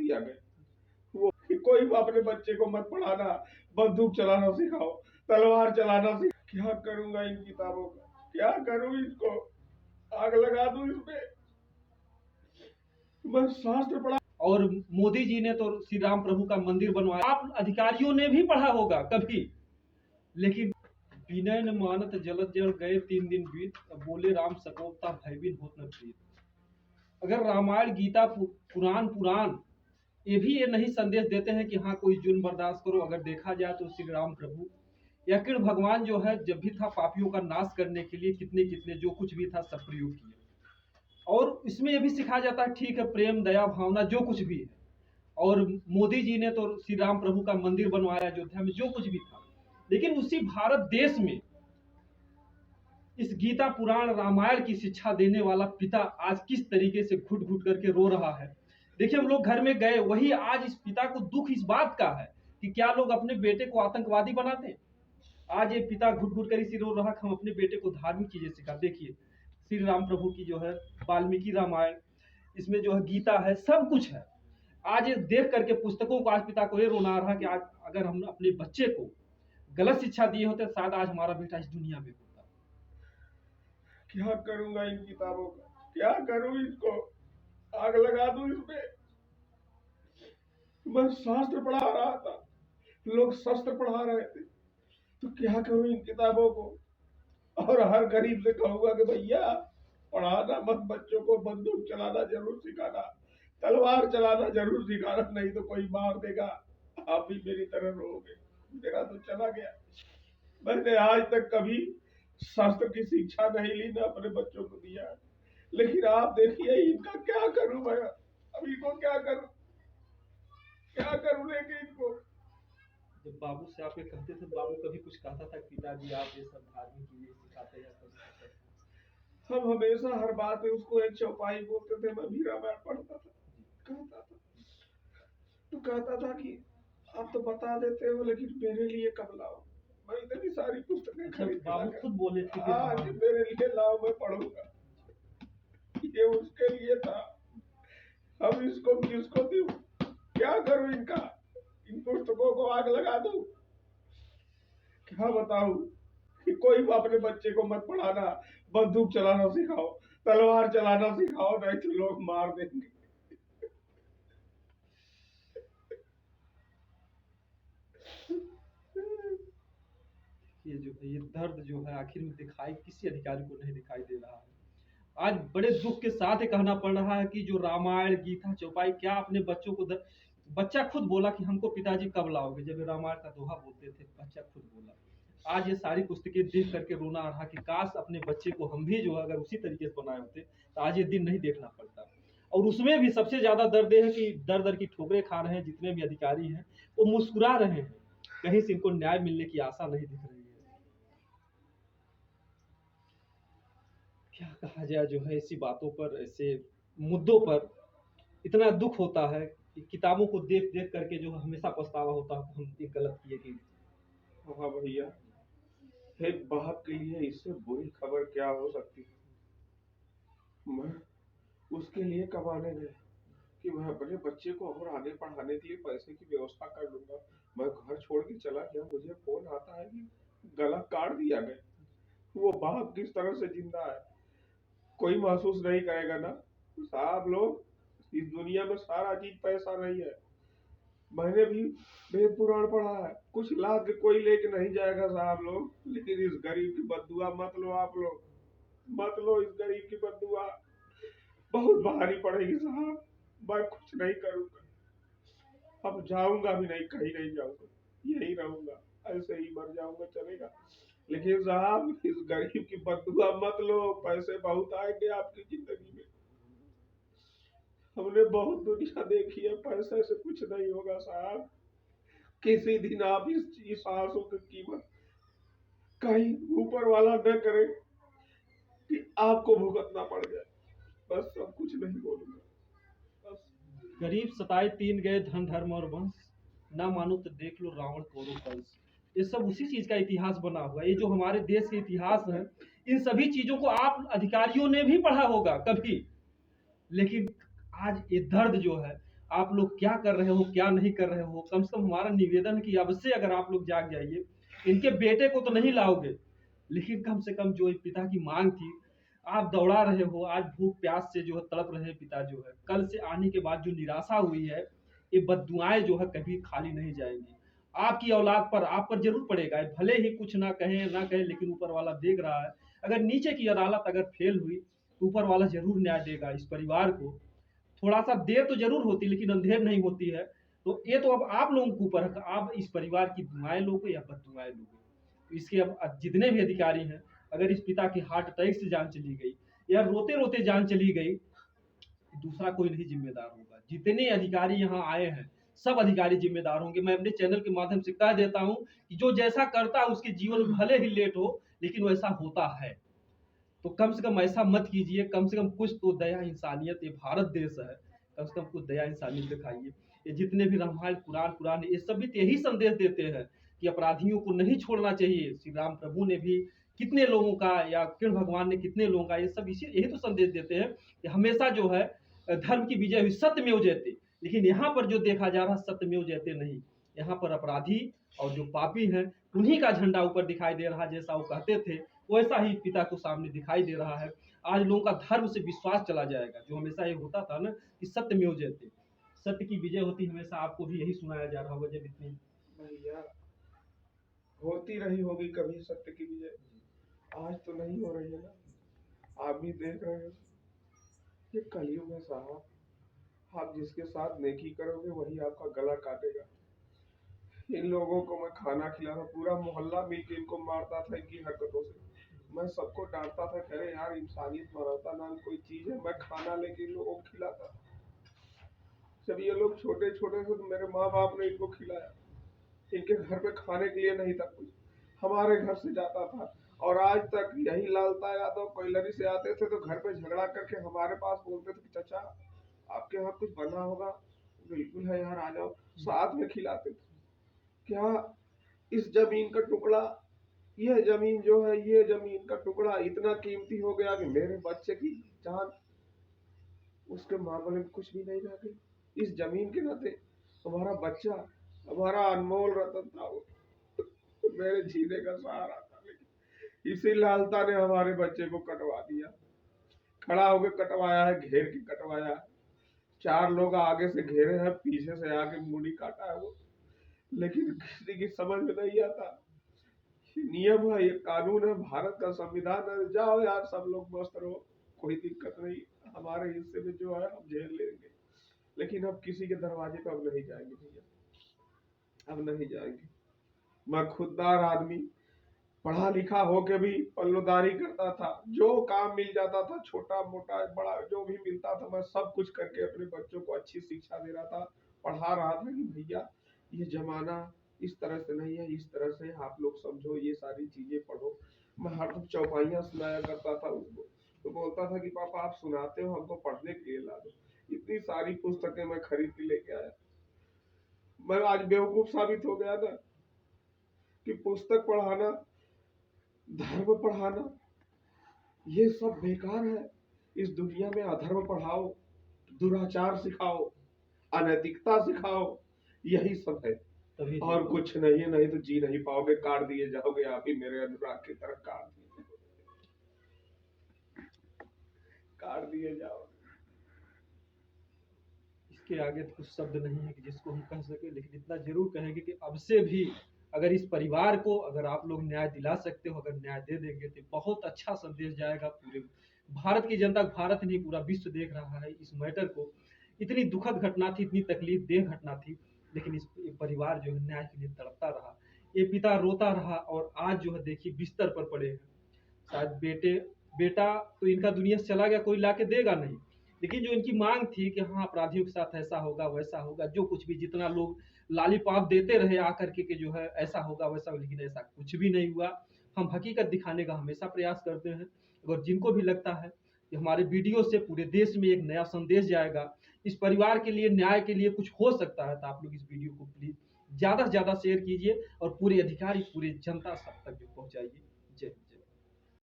दिया गया। वो कि कोई अपने बच्चे को मत पढ़ाना, बंदूक चलाना सिखाओ, तलवार चलाना सिखाओ। क्या करूंगा इन किताबों का, क्या करूं इसको, आग लगा दूं इसमें। बस शास्त्र पढ़ा। और मोदी जी ने तो श्री राम प्रभु का मंदिर बनवाया, आप अधिकारियों ने भी पढ़ा होगा कभी, लेकिन विनय न मानत जलद जल गए 3 दिन बीत, बोले राम सकोपता भयभीन होत न प्रीत। अगर रामायण गीता पुराण ये भी ये नहीं संदेश देते हैं कि हाँ कोई जुल्म बर्दाश्त करो। अगर देखा जाए तो श्री राम प्रभु या कृष्ण भगवान जो है जब भी था पापियों का नाश करने के लिए कितने कितने जो कुछ भी था सब प्रयोग किए। और इसमें यह भी सिखाया जाता है ठीक है प्रेम दया भावना जो कुछ भी है। और मोदी जी ने तो श्री राम प्रभु का मंदिर बनवाया अयोध्या में, जो कुछ भी था। लेकिन उसी भारत देश में इस गीता पुराण रामायण की शिक्षा देने वाला पिता आज किस तरीके से घुट घुट करके रो रहा है। देखिए हम लोग घर में गए, वही आज इस पिता को दुख इस बात का है कि क्या लोग अपने बेटे को आतंकवादी बनाते हैं। आज ये पिता घुट घुट कर इसी रो रहा कि हम अपने बेटे को धार्मिक चीजें सिखा। देखिए श्री राम प्रभु की जो है वाल्मीकि रामायण, इसमें जो है गीता है, सब कुछ है। आज ये देख करके पुस्तकों को आज पिता को ये रोना आ रहा कि आज अगर हम अपने बच्चे को गलत शिक्षा दिए होते शायद आज हमारा बेटा इस दुनिया में होता। क्या करूंगा इन किताबों का, क्या करूं इसको, आग लगा दूं इसमें। मैं शास्त्र पढ़ा रहा था, लोग शस्त्र पढ़ा रहे थे, तो क्या करूं इन किताबों को। और हर गरीब से कहूंगा कि भैया पढ़ाना मत, बच्चों को बंदूक चलाना जरूर सिखाना, तलवार चलाना जरूर सिखाना, नहीं तो कोई मार देगा, आप भी मेरी तरह रहोगे। मेरा तो चला गया। मैंने आज तक कभी शास्त्र की शिक्षा नहीं ली, ना अपने बच्चों को दिया। लेकिन आप देखिए इनका क्या करूं मैं, अब इनको क्या करूं, क्या करूं लेके इनको। जब बाबू से आप ये कहते थे, बाबू कभी कुछ कहता था पिताजी आप ये सब धार्मिक चीजें सिखाते हैं सब सिखाते हैं? हम हमेशा हर बात में उसको एक चौपाई बोलते थे। मैं भी रामायण पढ़ता था, कहता था तो कहता था कि आप तो बता देते हो लेकिन मेरे लिए कब लाओ। मैं इतनी सारी पुस्तकें खरीद बाबू खुद बोले थे कि आज मेरे लिए लाओ, मैं पढ़ूंगा। ये उसके लिए था। अब इसको किसको दूं, क्या करूं इनका, इन पुस्तकों को आग लगा दूं, क्या बताऊं कि कोई अपने बच्चे को मत पढ़ाना, बंदूक चलाना सिखाओ, तलवार चलाना सिखाओ, नहीं तो लोग मार देंगे। ये जो है ये दर्द जो है आखिर में दिखाई किसी अधिकारी को नहीं दिखाई दे रहा है। आज बड़े दुख के साथ ये कहना पड़ रहा है कि जो रामायण गीता चौपाई क्या अपने बच्चों को बच्चा खुद बोला कि हमको पिताजी कब लाओगे। जब रामायण का दोहा बोलते थे बच्चा खुद बोला। आज ये सारी पुस्तकें देख करके रोना आ रहा कि काश अपने बच्चे को हम भी जो है अगर उसी तरीके से बनाए होते तो आज ये दिन नहीं देखना पड़ता। और उसमें भी सबसे ज्यादा दर्द है कि दर दर की ठोकरें खा रहे हैं जितने भी अधिकारी हैं, वो मुस्कुरा रहे हैं, कहीं से इनको न्याय मिलने की आशा नहीं दिख रही है। क्या कहा जाए जो है इसी बातों पर, ऐसे मुद्दों पर इतना दुख होता है कि किताबों को देख देख करके जो हमेशा पछतावा होता है हम ये गलत किए कि। हाँ भैया, एक बाप के लिए इससे बुरी खबर क्या हो सकती है। मैं उसके लिए कमाने गए कि मैं अपने बच्चे को और आगे पढ़ाने के लिए पैसे की व्यवस्था कर लूंगा। मैं घर छोड़ के चला गया, मुझे फोन आता है कि गला काट दिया गया। वो बाप किस तरह से जिंदा है कोई महसूस नहीं करेगा ना साहब। लोग इस दुनिया में सारा चीज पैसा नहीं है। मैंने भी वेद पुराण पढ़ा है, कुछ लाद के कोई लेके नहीं जाएगा साहब लोग, लेकिन इस गरीब की बददुआ मत लो आप लोग, मत लो इस गरीब की बददुआ, बहुत भारी पड़ेगी साहब। मैं कुछ नहीं करूंगा, अब जाऊंगा भी नहीं, कहीं नहीं जाऊंगा, यही रहूंगा, ऐसे ही मर जाऊंगा चलेगा। लेकिन साहब इस गरीब की बददुआ मत लो, पैसे बहुत आएंगे आपकी जिंदगी में। हमने बहुत दुनिया देखी है, पैसे से कुछ नहीं होगा साहब। किसी दिन आप इस आंसू की कीमत कहीं ऊपर वाला न करे कि आपको भुगतना पड़ जाए। बस सब कुछ नहीं बोलूंगा। बस गरीब सताए 3 गए धन धर्म और वंश, ना मानो तो देख लो रावण कौरव कंस। ये सब उसी चीज का इतिहास बना हुआ है। ये जो हमारे देश के इतिहास है, इन सभी चीजों को आप अधिकारियों ने भी पढ़ा होगा कभी, लेकिन आज ये दर्द जो है आप लोग क्या कर रहे हो क्या नहीं कर रहे हो। कम से कम हमारा निवेदन है कि अब से अगर आप लोग जाग जाइए। इनके बेटे को तो नहीं लाओगे, लेकिन कम से कम जो पिता की मांग थी आप दौड़ा रहे हो। आज भूख प्यास से जो है तड़प रहे हैं पिता जो है। कल से आने के बाद जो निराशा हुई है, ये बद्दुआएं जो है कभी खाली नहीं जाएंगी। आपकी औलाद पर आप पर जरूर पड़ेगा, भले ही कुछ ना कहें ना कहें, लेकिन ऊपर वाला देख रहा है। अगर नीचे की अदालत अगर फेल हुई तो ऊपर वाला जरूर न्याय देगा इस परिवार को। थोड़ा सा देर तो जरूर होती लेकिन अंधेर नहीं होती है। तो ये तो अब आप लोगों के ऊपर है, आप इस परिवार की दुआएं लोगे या बददुआएं लोगे। तो इसके अब जितने भी अधिकारी हैं, अगर इस पिता की हार्ट अटैक से जान चली गई या रोते रोते जान चली गई, दूसरा कोई नहीं जिम्मेदार होगा। जितने अधिकारी यहाँ आए हैं सब अधिकारी जिम्मेदार होंगे। मैं अपने चैनल के माध्यम से कह देता हूँ कि जो जैसा करता है उसके जीवन में भले ही लेट हो, लेकिन वैसा होता है। तो कम से कम ऐसा मत कीजिए। कम से कम कुछ तो दया इंसानियत, ये भारत देश है, कम से कम कुछ दया इंसानियत दिखाइए। ये जितने भी रामायण कुरान ये सब भी तो यही संदेश देते हैं कि अपराधियों को नहीं छोड़ना चाहिए। श्री राम प्रभु ने भी कितने लोगों का, या कृष्ण भगवान ने कितने लोगों का, ये सब इसी यही तो संदेश देते हैं कि हमेशा जो है धर्म की विजय हुई, सत्यमेव जयते। लेकिन यहाँ पर जो देखा जा रहा है सत्यमेव जयते नहीं, यहाँ पर अपराधी और जो पापी हैं उन्हीं का झंडा ऊपर दिखाई दे रहा है। जैसा वो कहते थे वैसा ही पिता को सामने दिखाई दे रहा है। आज लोगों का धर्म से विश्वास चला जाएगा। जो हमेशा ये होता था ना कि सत्यमेव जयते, सत्य की विजय होती, हमेशा आपको भी यही सुनाया जा रहा होगा। जब इतनी भैया होती रही होगी कभी सत्य की विजय, आज तो नहीं हो रही है ना। आप भी देख रहे हो ये कलयुग है साहब। आप जिसके साथ नेकी करोगे वही आपका गला काटेगा। इन लोगों को मैं खाना खिलाता, पूरा मोहल्ला मिलकर इनको मारता था इनकी हरकतों से। मैं सबको डांटता था, कह रहे यार इंसानियत मानवता नाम कोई चीज है। मैं खाना लेके इन लोगों को खिलाता था। जब ये लोग छोटे छोटे थे तो मेरे माँ बाप ने इनको खिलाया। इनके घर पे खाने के लिए नहीं था कुछ, हमारे घर से जाता था। और आज तक यही लालता यादव कोयलरी से आते थे तो घर पे झगड़ा करके हमारे पास बोलते थे कि चाचा आपके यहाँ कुछ बना होगा। बिल्कुल है यार, आ जाओ, साथ में खिलाते थे। क्या इस जमीन का टुकड़ा, यह जमीन जो है, ये जमीन का टुकड़ा इतना कीमती हो गया कि मेरे बच्चे की जान उसके मामले में कुछ भी नहीं रह गई। इस जमीन के नाते हमारा बच्चा हमारा अनमोल रतन था, वो मेरे जीने का सहारा था। लेकिन इसी लालता ने हमारे बच्चे को कटवा दिया। खड़ा होकर कटवाया है, घेर के कटवाया है। 4 लोग आगे से घेरे हैं, पीछे से आके मुंडी काटा है वो। लेकिन किसी की समझ में नहीं आता। ये नियम है, ये कानून है, भारत का संविधान है। जाओ यार सब लोग मस्त रहो, कोई दिक्कत नहीं। हमारे हिस्से में जो है हम झेल लेंगे। लेकिन अब किसी के दरवाजे पे अब नहीं जाएंगे भैया, अब नहीं जाएंगे। मैं खुददार आदमी, पढ़ा लिखा होके भी पल्लोदारी करता था। जो काम मिल जाता था, छोटा मोटा बड़ा जो भी मिलता था, मैं सब कुछ करके अपने बच्चों को अच्छी शिक्षा दे रहा था। पढ़ा रहा था कि भैया ये जमाना इस तरह से नहीं है, इस तरह से आप लोग समझो, ये सारी चीजें पढ़ो। मैं हर दम चौपाइयाँ सुनाया करता था उसको। तो बोलता था कि पापा आप सुनाते हो, हमको पढ़ने के लिए ला दो। इतनी सारी पुस्तकें मैं खरीद के लेके आया। मैं आज बेवकूफ साबित हो गया ना कि पुस्तक पढ़ाना, धर्म पढ़ाना, ये सब बेकार है। इस दुनिया में अधर्म पढ़ाओ, दुराचार सिखाओ, अनैतिकता सिखाओ, यही सब है और कुछ नहीं है। नहीं तो जी नहीं पाओगे, काट दिए जाओगे। आप ही मेरे अनुराग की तरह काट दिए जाओगे। इसके आगे तो कुछ शब्द नहीं है कि जिसको हम कह सके, लेकिन इतना जरूर कहेंगे कि अब से भी अगर इस परिवार को अगर आप लोग न्याय दिला सकते हो, अगर न्याय दे देंगे तो बहुत अच्छा संदेश जाएगा पूरे भारत की जनता। भारत नहीं पूरा विश्व देख रहा है इस मैटर को। इतनी दुखद घटना थी, इतनी तकलीफ देह घटना थी, लेकिन इस परिवार जो है न्याय के लिए तड़पता रहा। ये पिता रोता रहा और आज जो है देखिए बिस्तर पर पड़े हैं। शायद बेटा तो इनका दुनिया से चला गया, कोई ला के देगा नहीं। लेकिन जो इनकी मांग थी कि हाँ अपराधियों के साथ ऐसा होगा वैसा होगा, जो कुछ भी जितना लोग लालीपाप देते रहे आकर के जो है ऐसा होगा वैसा, लेकिन ऐसा कुछ भी नहीं हुआ। हम हकीकत दिखाने का हमेशा प्रयास करते हैं। और जिनको भी लगता है कि हमारे वीडियो से पूरे देश में एक नया संदेश जाएगा, इस परिवार के लिए न्याय के लिए कुछ हो सकता है, तो आप लोग इस वीडियो को प्लीज ज़्यादा से ज़्यादा शेयर कीजिए और पूरे अधिकारी पूरे जनता सब तक जो पहुँचाइए।